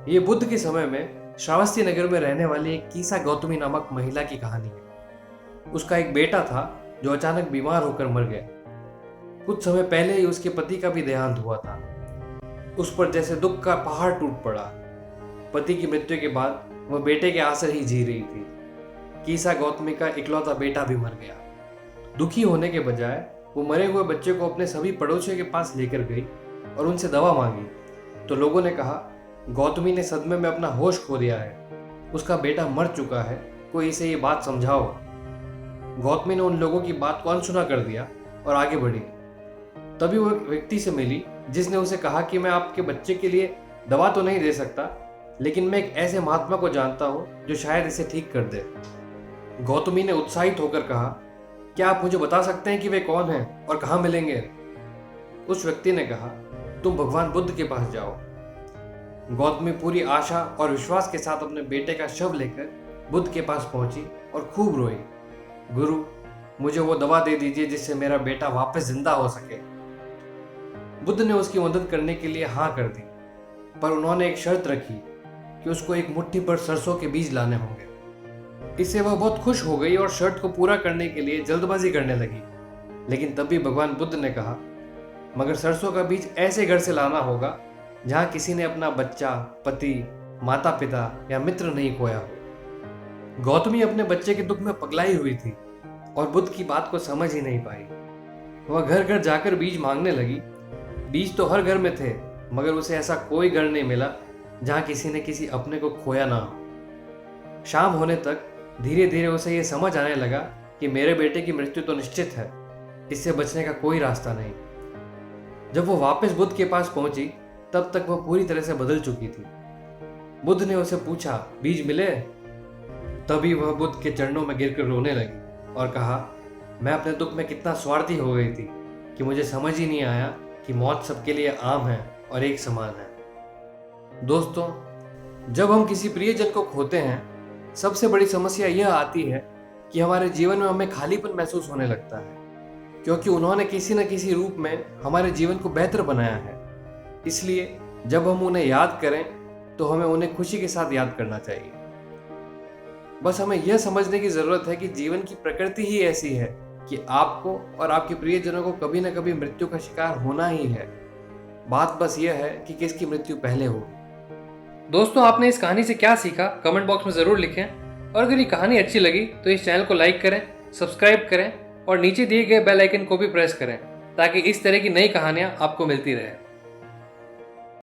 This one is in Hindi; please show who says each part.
Speaker 1: ये बुद्ध के समय में श्रावस्ती नगर में रहने वाली एक कीसा गौतमी नामक महिला की कहानी है। उसका एक बेटा था जो अचानक बीमार होकर मर गया। कुछ समय पहले ही उसके पति का भी देहांत हुआ था। उस पर जैसे दुख का पहाड़ टूट पड़ा। पति की मृत्यु के बाद वह बेटे के आसरे ही जी रही थी। कीसा गौतमी का इकलौता बेटा भी मर गया। दुखी होने के बजाय वो मरे हुए बच्चे को अपने सभी पड़ोसियों के पास लेकर गई और उनसे दवा मांगी। तो लोगों ने कहा, गौतमी ने सदमे में अपना होश खो दिया है, उसका बेटा मर चुका है, कोई इसे ये बात समझाओ। गौतमी ने उन लोगों की बात को अनसुना कर दिया और आगे बढ़ी। तभी वो एक व्यक्ति से मिली जिसने उसे कहा कि मैं आपके बच्चे के लिए दवा तो नहीं दे सकता, लेकिन मैं एक ऐसे महात्मा को जानता हूँ जो शायद इसे ठीक कर दे। गौतमी ने उत्साहित होकर कहा, क्या आप मुझे बता सकते हैं कि वे कौन हैं और कहाँ मिलेंगे? उस व्यक्ति ने कहा, तुम भगवान बुद्ध के पास जाओ। गौतमी पूरी आशा और विश्वास के साथ अपने बेटे का शव लेकर बुद्ध के पास पहुंची और खूब रोई। गुरु, मुझे वो दवा दे दीजिए जिससे मेरा बेटा वापस जिंदा हो सके। बुद्ध ने उसकी मदद करने के लिए हाँ कर दी, पर उन्होंने एक शर्त रखी कि उसको एक मुट्ठी पर सरसों के बीज लाने होंगे। इससे वह बहुत खुश हो गई और शर्त को पूरा करने के लिए जल्दबाजी करने लगी। लेकिन तभी भगवान बुद्ध ने कहा, मगर सरसों का बीज ऐसे घर से लाना होगा जहां किसी ने अपना बच्चा, पति, माता पिता या मित्र नहीं खोया हो। गौतमी अपने बच्चे के दुख में पगलाई हुई थी और बुद्ध की बात को समझ ही नहीं पाई। वह घर घर जाकर बीज मांगने लगी। बीज तो हर घर में थे, मगर उसे ऐसा कोई घर नहीं मिला जहां किसी ने किसी अपने को खोया ना हो। शाम होने तक धीरे धीरे उसे यह समझ आने लगा कि मेरे बेटे की मृत्यु तो निश्चित है, इससे बचने का कोई रास्ता नहीं। जब वो वापस बुद्ध के पास पहुंची तब तक वह पूरी तरह से बदल चुकी थी। बुद्ध ने उसे पूछा, बीज मिले? तभी वह बुद्ध के चरणों में गिरकर रोने लगी और कहा, मैं अपने दुख में कितना स्वार्थी हो गई थी कि मुझे समझ ही नहीं आया कि मौत सबके लिए आम है और एक समान है। दोस्तों, जब हम किसी प्रियजन को खोते हैं, सबसे बड़ी समस्या यह आती है कि हमारे जीवन में हमें खालीपन महसूस होने लगता है, क्योंकि उन्होंने किसी न किसी रूप में हमारे जीवन को बेहतर बनाया है। इसलिए जब हम उन्हें याद करें तो हमें उन्हें खुशी के साथ याद करना चाहिए। बस हमें यह समझने की जरूरत है कि जीवन की प्रकृति ही ऐसी है कि आपको और आपके प्रियजनों को कभी न कभी मृत्यु का शिकार होना ही है। बात बस यह है कि किसकी मृत्यु पहले हो। दोस्तों, आपने इस कहानी से क्या सीखा कमेंट बॉक्स में जरूर लिखें। और अगर ये कहानी अच्छी लगी तो इस चैनल को लाइक करें, सब्सक्राइब करें और नीचे दिए गए बेल आइकन को भी प्रेस करें ताकि इस तरह की नई कहानियां आपको मिलती रहे।